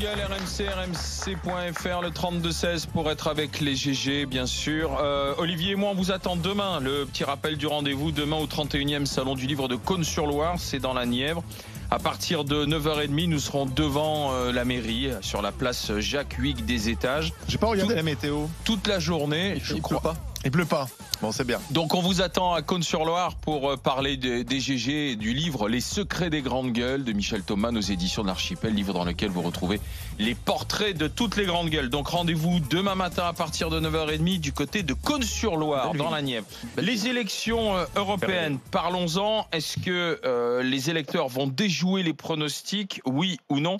gueules, RMC, rmc.fr, le 32-16 pour être avec les GG, bien sûr. Olivier et moi, on vous attend demain. Le petit rappel du rendez-vous, demain au 31e Salon du Livre de Cosne-sur-Loire, c'est dans la Nièvre. À partir de 9h30, nous serons devant la mairie, sur la place Jacques Huyghe des Étages. J'ai pas regardé la météo. Toute la journée. Il pleut pas. Il pleut pas. Bon, c'est bien. Donc on vous attend à Cosne-sur-Loire pour parler des GG et du livre Les Secrets des Grandes Gueules de Michel Thomas, nos éditions de l'Archipel, livre dans lequel vous retrouvez les portraits de toutes les grandes gueules. Donc rendez-vous demain matin à partir de 9h30 du côté de Cosne-sur-Loire, dans la Nièvre. Les élections européennes, parlons-en. Est-ce que les électeurs vont déjouer les pronostics, oui ou non?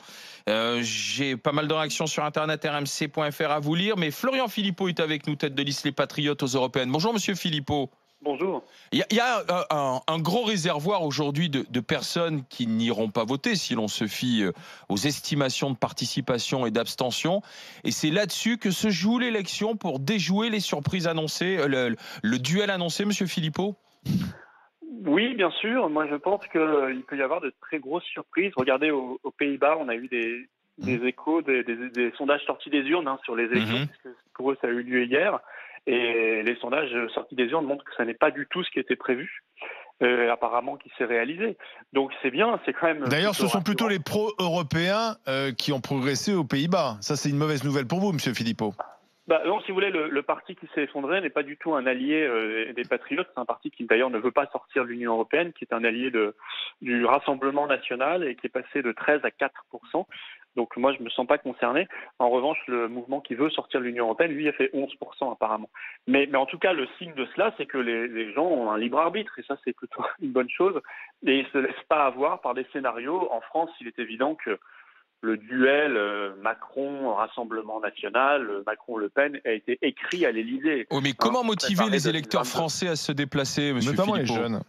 J'ai pas mal de réactions sur internet, rmc.fr à vous lire, mais Florian Philippot est avec nous, tête de liste Les Patriotes aux Européennes. Bonjour Monsieur Philippot. Bonjour. Il y a un gros réservoir aujourd'hui de personnes qui n'iront pas voter si l'on se fie aux estimations de participation et d'abstention. Et c'est là-dessus que se joue l'élection pour déjouer les surprises annoncées, le duel annoncé, Monsieur Philippot. Oui, bien sûr. Moi, je pense qu'il peut y avoir de très grosses surprises. Regardez, aux Pays-Bas, on a eu des échos, des sondages sortis des urnes sur les élections, puisque pour eux, ça a eu lieu hier. Et les sondages sortis des urnes montrent que ça n'est pas du tout ce qui était prévu, apparemment qui s'est réalisé. Donc c'est bien, c'est quand même... D'ailleurs, ce sont plutôt les pro-européens qui ont progressé aux Pays-Bas. Ça, c'est une mauvaise nouvelle pour vous, Monsieur Philippot. Non, si vous voulez, le parti qui s'est effondré n'est pas du tout un allié des Patriotes. C'est un parti qui, d'ailleurs, ne veut pas sortir de l'Union européenne, qui est un allié du Rassemblement national et qui est passé de 13 à 4%. Donc moi, je ne me sens pas concerné. En revanche, le mouvement qui veut sortir de l'Union européenne, lui, a fait 11% apparemment. Mais en tout cas, le signe de cela, c'est que les gens ont un libre arbitre. Et ça, c'est plutôt une bonne chose. Et ils ne se laissent pas avoir par des scénarios. En France, il est évident que le duel Macron-Rassemblement national, Macron-Le Pen, a été écrit à l'Élysée. Oh, mais comment motiver les électeurs français à se déplacer, Monsieur Philippot ? Notamment les jeunes.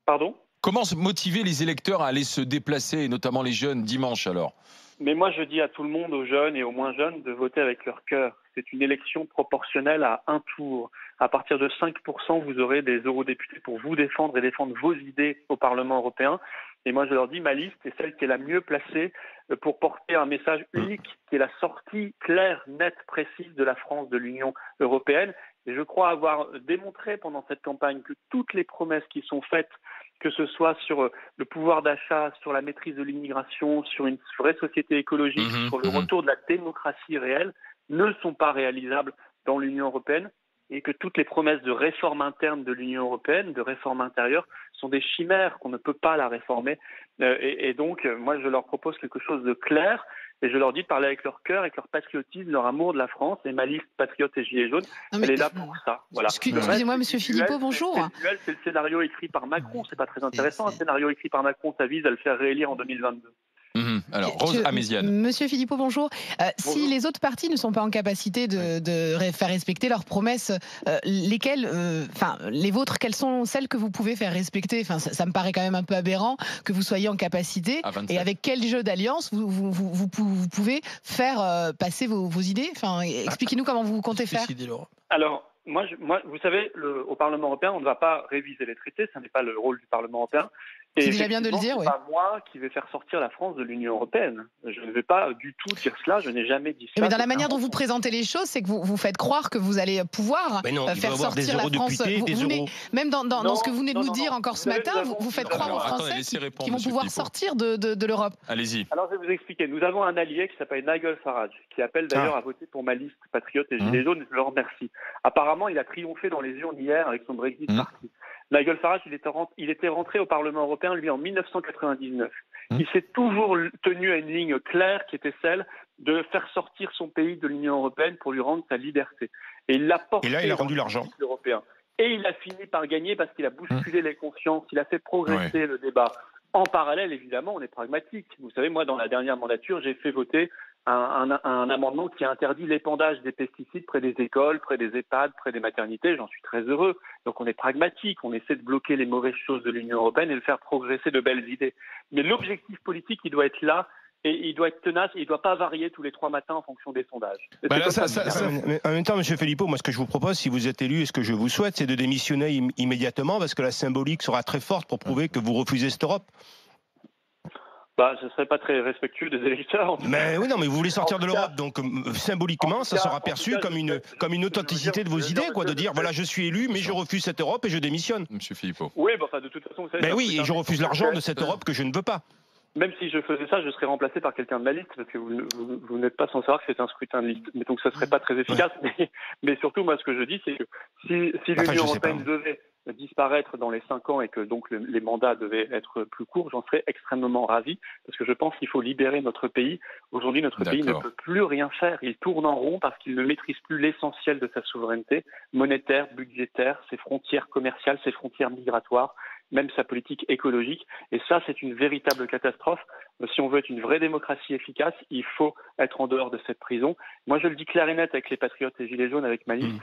Pardon ? Comment motiver les électeurs à aller se déplacer, et notamment les jeunes, dimanche alors ? Mais moi, je dis à tout le monde, aux jeunes et aux moins jeunes, de voter avec leur cœur. C'est une élection proportionnelle à un tour. À partir de 5%, vous aurez des eurodéputés pour vous défendre et défendre vos idées au Parlement européen. Et moi, je leur dis, ma liste est celle qui est la mieux placée pour porter un message unique, qui est la sortie claire, nette, précise de la France de l'Union européenne. Et je crois avoir démontré pendant cette campagne que toutes les promesses qui sont faites, que ce soit sur le pouvoir d'achat, sur la maîtrise de l'immigration, sur une vraie société écologique, sur le retour de la démocratie réelle, ne sont pas réalisables dans l'Union européenne et que toutes les promesses de réforme interne de l'Union européenne, de réforme intérieure, sont des chimères, qu'on ne peut pas la réformer. Et donc, moi, je leur propose quelque chose de clair et je leur dis de parler avec leur cœur, avec leur patriotisme, leur amour de la France. Et ma liste Patriotes et Gilets jaunes, elle est là pour ça. Voilà. Excusez-moi, Monsieur Philippot, bonjour. C'est le scénario écrit par Macron, c'est pas très intéressant. Un scénario écrit par Macron, ça vise à le faire réélire en 2022. Alors, Rose Améziane. Monsieur Philippot, bonjour. Si les autres partis ne sont pas en capacité de faire respecter leurs promesses, lesquelles, les vôtres, quelles sont celles que vous pouvez faire respecter ? Ça me paraît quand même un peu aberrant que vous soyez en capacité. Et avec quel jeu d'alliance vous pouvez faire passer vos idées ? Expliquez-nous comment vous comptez faire. Alors, moi, vous savez, au Parlement européen, on ne va pas réviser les traités, ce n'est pas le rôle du Parlement européen. C'est déjà bien de le dire, oui. C'est pas moi qui vais faire sortir la France de l'Union européenne. Je ne vais pas du tout dire cela, je n'ai jamais dit ça. Mais dans la manière dont vous présentez les choses, c'est que vous faites croire que vous allez pouvoir faire sortir la France. Même dans ce que vous venez de nous dire encore ce matin, vous faites croire aux Français qui vont pouvoir sortir de l'Europe. Allez-y. Alors je vais vous expliquer. Nous avons un allié qui s'appelle Nigel Farage, qui appelle d'ailleurs à voter pour ma liste Patriotes et Gilets jaunes. Je le remercie. Apparemment, il a triomphé dans les urnes hier avec son Brexit parti. Nigel Farage, il était rentré au Parlement européen, lui, en 1999. Il s'est toujours tenu à une ligne claire qui était celle de faire sortir son pays de l'Union européenne pour lui rendre sa liberté. Et il l'a porté. Et là, il a rendu l'argent. Européen. Et il a fini par gagner parce qu'il a bousculé les consciences, il a fait progresser le débat. En parallèle, évidemment, on est pragmatique. Vous savez, moi, dans la dernière mandature, j'ai fait voter un amendement qui interdit l'épandage des pesticides près des écoles, près des EHPAD, près des maternités. J'en suis très heureux. Donc on est pragmatique, on essaie de bloquer les mauvaises choses de l'Union européenne et de faire progresser de belles idées. Mais l'objectif politique, il doit être là. Et il doit être tenace, il ne doit pas varier tous les 3 matins en fonction des sondages. Mais en même temps, M. Philippot, moi ce que je vous propose, si vous êtes élu, et ce que je vous souhaite, c'est de démissionner immédiatement, parce que la symbolique sera très forte pour prouver que vous refusez cette Europe. Ce serait pas très respectueux des électeurs. Mais oui, non, mais vous voulez sortir de l'Europe, donc symboliquement, ça sera perçu comme une authenticité de vos idées, quoi, de dire voilà, je suis élu, mais je refuse cette Europe et je démissionne. Monsieur Philippot. Oui, de toute façon, vous savez. Mais oui, et je refuse l'argent de cette Europe que je ne veux pas. Même si je faisais ça, je serais remplacé par quelqu'un de ma liste, parce que vous n'êtes pas sans savoir que c'est un scrutin de liste. Mais donc ça serait pas très efficace. Ouais. Mais surtout, moi, ce que je dis, c'est que si l'Union européenne devait disparaître dans les 5 ans et que donc les mandats devaient être plus courts, j'en serais extrêmement ravi, parce que je pense qu'il faut libérer notre pays. Aujourd'hui, notre pays ne peut plus rien faire. Il tourne en rond parce qu'il ne maîtrise plus l'essentiel de sa souveraineté monétaire, budgétaire, ses frontières commerciales, ses frontières migratoires, même sa politique écologique. Et ça, c'est une véritable catastrophe. Si on veut être une vraie démocratie efficace, il faut être en dehors de cette prison. Moi, je le dis clair et net avec les Patriotes et Gilets jaunes, avec ma liste,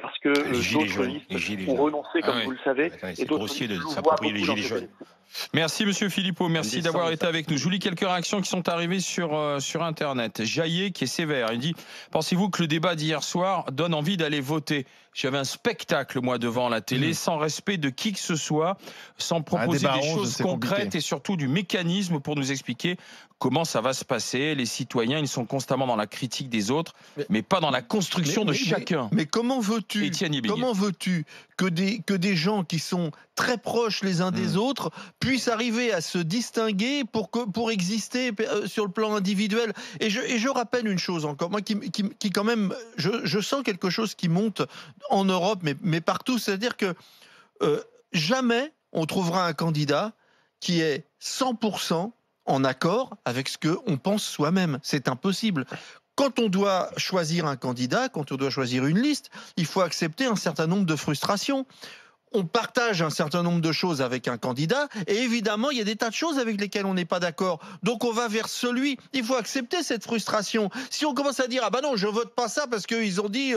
parce que d'autres listes ont renoncé, comme vous le savez. C'est grossier de s'approprier les Gilets jaunes. Merci Monsieur Philippot, merci d'avoir été avec nous. Je vous lis quelques réactions qui sont arrivées sur Internet. Jaillet qui est sévère, il dit « Pensez-vous que le débat d'hier soir donne envie d'aller voter ? J'avais un spectacle, moi, devant la télé, sans respect de qui que ce soit, sans proposer des choses concrètes et surtout du mécanisme pour nous expliquer comment ça va se passer. Les citoyens, ils sont constamment dans la critique des autres, mais pas dans la construction de chacun. » Mais comment veux-tu que des gens qui sont très proches les uns des autres puissent arriver à se distinguer pour exister sur le plan individuel? Et je rappelle une chose encore, moi qui quand même, je sens quelque chose qui monte en Europe, mais partout, c'est-à-dire que jamais on trouvera un candidat qui est 100% en accord avec ce qu'on pense soi-même. C'est impossible. Quand on doit choisir un candidat, quand on doit choisir une liste, il faut accepter un certain nombre de frustrations. On partage un certain nombre de choses avec un candidat et évidemment, il y a des tas de choses avec lesquelles on n'est pas d'accord. Donc, on va vers celui. Il faut accepter cette frustration. Si on commence à dire « Ah ben non, je vote pas ça parce qu'ils ont dit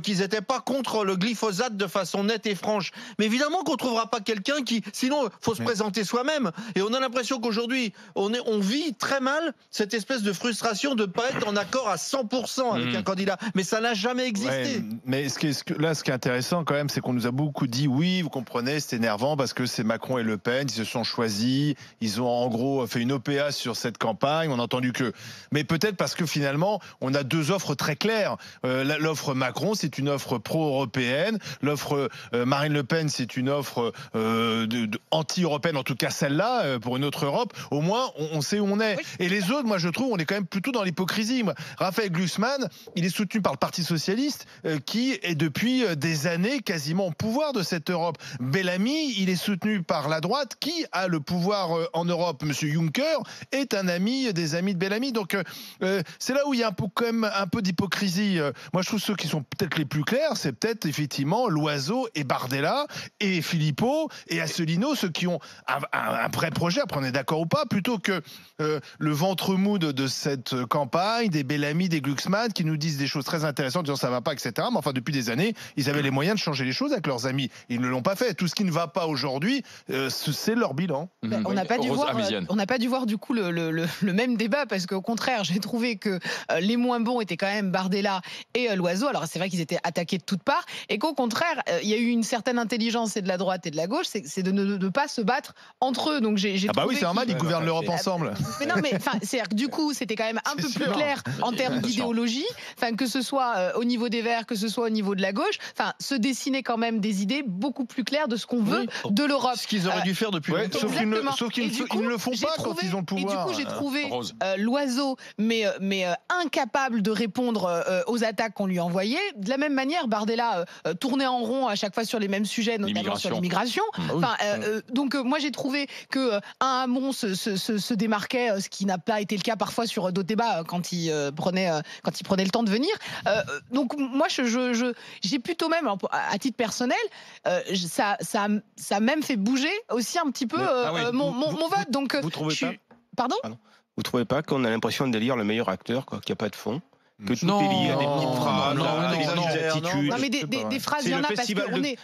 qu'ils n'étaient pas contre le glyphosate de façon nette et franche. » Mais évidemment qu'on trouvera pas quelqu'un qui... Sinon, faut se présenter soi-même. Et on a l'impression qu'aujourd'hui, on vit très mal cette espèce de frustration de ne pas être en accord à 100% avec un candidat. Mais ça n'a jamais existé. Ouais, mais ce qui est intéressant quand même, c'est qu'on nous a beaucoup dit « Oui, vous comprenez, c'est énervant parce que c'est Macron et Le Pen, ils se sont choisis, ils ont en gros fait une OPA sur cette campagne, on a entendu que... » Mais peut-être parce que finalement, on a deux offres très claires. L'offre Macron, c'est une offre pro-européenne. L'offre Marine Le Pen, c'est une offre anti-européenne, en tout cas celle-là, pour une autre Europe. Au moins, on sait où on est. Oui. Et les autres, moi je trouve, on est quand même plutôt dans l'hypocrisie. Raphaël Glucksmann, il est soutenu par le Parti Socialiste, qui est depuis des années quasiment au pouvoir de cette Europe. Bellamy, il est soutenu par la droite qui a le pouvoir en Europe. Monsieur Juncker est un ami des amis de Bellamy. Donc c'est là où il y a quand même un peu d'hypocrisie. Moi je trouve ceux qui sont peut-être les plus clairs, c'est peut-être effectivement Loiseau et Bardella et Philippot et Asselineau, ceux qui ont un vrai projet, après on est d'accord ou pas, plutôt que le ventre mou de cette campagne, des Bellamy, des Glucksmann qui nous disent des choses très intéressantes, disant ça va pas, etc. Mais enfin depuis des années, ils avaient les moyens de changer les choses avec leurs amis. Ils ne l'ont pas fait. Tout ce qui ne va pas aujourd'hui, c'est leur bilan. On n'a pas dû voir du coup le même débat, parce qu'au contraire, j'ai trouvé que les moins bons étaient quand même Bardella et Loiseau. Alors c'est vrai qu'ils étaient attaqués de toutes parts, et qu'au contraire, il y a eu une certaine intelligence et de la droite et de la gauche, c'est de ne pas se battre entre eux. Donc j'ai bah oui, c'est normal, ils gouvernent l'Europe ensemble. Mais non, mais enfin, c'est-à-dire que du coup, c'était quand même un peu plus clair en termes d'idéologie, enfin que ce soit au niveau des Verts, que ce soit au niveau de la gauche, enfin se dessiner quand même des idées beaucoup plus claires de ce qu'on veut de l'Europe. Ce qu'ils auraient dû faire depuis longtemps. Sauf qu'ils ne le font pas quand ils ont le pouvoir. Et du coup, j'ai trouvé Loiseau, mais incapable de répondre aux attaques qu'on lui envoyait. De la même manière, Bardella tournait en rond à chaque fois sur les mêmes sujets, notamment sur l'immigration. Enfin, donc moi, j'ai trouvé que Hamon se démarquait, ce qui n'a pas été le cas parfois sur d'autres débats quand il prenait le temps de venir. Donc moi, j'ai plutôt même, à titre personnel, ça a même fait bouger aussi un petit peu mon vote. Donc, vous trouvez pas Pardon ? Vous trouvez pas qu'on a l'impression d'élire le meilleur acteur, quoi, qu'il n'y a pas de fond? Que tout est lié à des petites phrases, attitude. Non, mais des phrases, il y en a parce qu'on est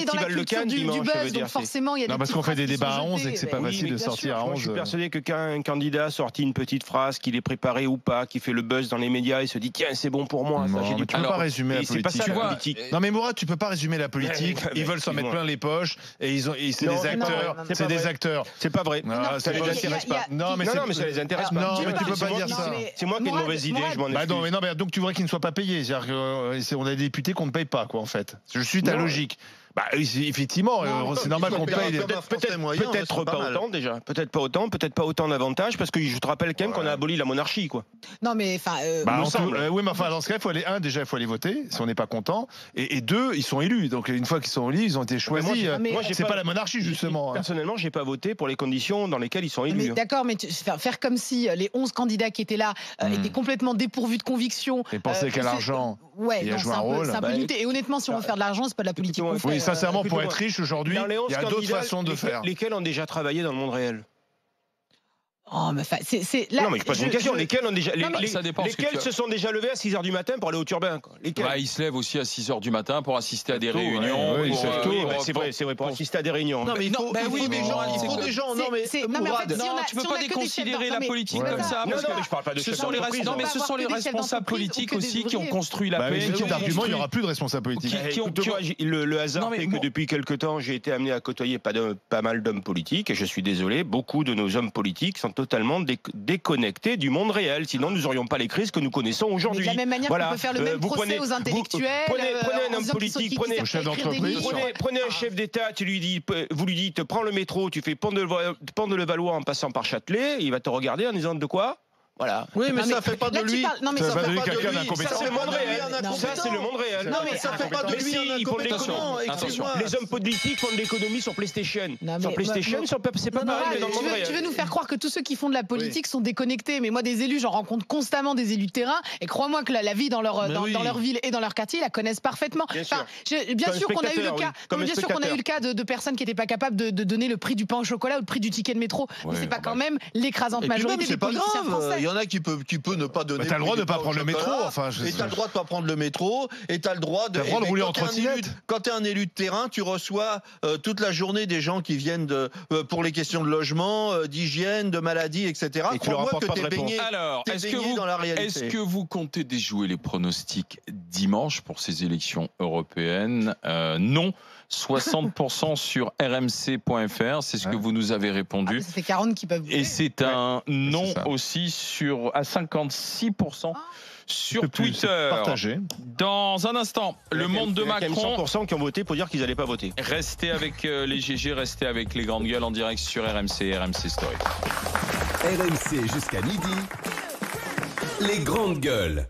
dans la culture du buzz, donc forcément, il y a des parce qu'on fait des débats à 11 et que c'est pas facile de sortir à 11. Je suis persuadé que quand un candidat sortit une petite phrase, qu'il est préparé ou pas, qui fait le buzz dans les médias, il se dit tiens, c'est bon pour moi. Tu peux pas résumer la politique. C'est pas ça la politique. Non mais Mourad, tu peux pas résumer la politique. Ils veulent s'en mettre plein les poches et c'est des acteurs. C'est des acteurs. C'est pas vrai. Ça les intéresse pas. Non mais ça les intéresse pas. Non mais tu peux pas dire ça. C'est moi qui ai une mauvaise idée. Je m'en excuse. Non mais donc tu voudrais qu'ils ne soient pas payés. On a des députés qu'on ne paye pas quoi en fait. Je suis ta logique. Effectivement, c'est normal qu'on paye. Peut-être pas autant déjà. Peut-être pas autant d'avantages parce que je te rappelle quand même qu'on a aboli la monarchie quoi. Non mais enfin. Oui mais enfin dans ce cas, il faut aller voter si on n'est pas content et deux, ils sont élus. Donc une fois qu'ils sont élus, ils ont été choisis. Moi, c'est pas la monarchie justement. Personnellement, j'ai pas voté pour les conditions dans lesquelles ils sont élus. D'accord, mais faire comme si les 11 candidats qui étaient là étaient complètement dépourvus de conviction. Et penser qu'à l'argent. Ouais, c'est un peu limité. Et honnêtement, si on veut faire de l'argent, c'est pas de la politique qu'on fait. Oui, sincèrement, pour être riche aujourd'hui, il y a d'autres façons de faire. Lesquels ont déjà travaillé dans le monde réel? Oh, mais là, non, mais je pose une question. Lesquels ont déjà, lesquels se sont déjà levés à 6h du matin pour aller au turbin? Ils se lèvent aussi à 6h du matin pour assister à des réunions. C'est vrai, pour assister à des réunions. Non, mais il faut des gens. Non, mais tu peux pas déconsidérer la politique comme ça. Non, mais je parle pas de ce sont les responsables politiques aussi qui ont construit la paix. Avec d'arguments, il n'y aura plus de responsables politiques. Le hasard fait que depuis quelque temps, j'ai été amené à côtoyer pas mal d'hommes politiques et je suis désolé, beaucoup de nos hommes politiques sont totalement déconnectés du monde réel. Sinon, nous n'aurions pas les crises que nous connaissons aujourd'hui. De la même manière qu'on peut faire le même procès aux intellectuels. Prenez un homme politique, prenez un chef d'État, vous lui dites prends le métro, tu fais pont de Levallois en passant par Châtelet, il va te regarder en disant de quoi? Voilà. Oui, mais ça fait pas de lui. Non, mais ça fait pas de lui quelqu'un d'incompétent. Ça, c'est le monde réel. Ça, c'est le monde réel. Non, mais ça fait pas de lui un incompétent. Les hommes politiques font de l'économie sur PlayStation. Sur PlayStation, c'est pas pareil dans le monde réel. Tu veux nous faire croire que tous ceux qui font de la politique sont déconnectés. Mais moi, des élus, j'en rencontre constamment des élus de terrain. Et crois-moi que la vie dans leur ville et dans leur quartier, ils la connaissent parfaitement. Bien sûr qu'on a eu le cas de personnes qui n'étaient pas capables de donner le prix du pain au chocolat ou le prix du ticket de métro. Mais c'est pas quand même l'écrasante majorité des politiciens français. Il y en a qui peut ne pas donner. T'as le droit de ne pas prendre le métro, et t'as le droit de pas prendre le métro, et t'as le droit de rouler en trottinette. Quand t'es un élu de terrain, tu reçois toute la journée des gens qui viennent pour les questions de logement, d'hygiène, de maladie, etc. Et tu leur apportes pas de réponse. Alors, est-ce que vous comptez déjouer les pronostics dimanche pour ces élections européennes? Non. 60% sur rmc.fr, c'est ce que vous nous avez répondu. C'est 40 qui peuvent. Et c'est un non aussi à 56% sur Twitter. Partagé. Dans un instant, le monde de Macron. Il y a 100% qui ont voté pour dire qu'ils n'allaient pas voter. Restez avec les GG, restez avec les grandes gueules en direct sur RMC, RMC Story. RMC jusqu'à midi. Les grandes gueules.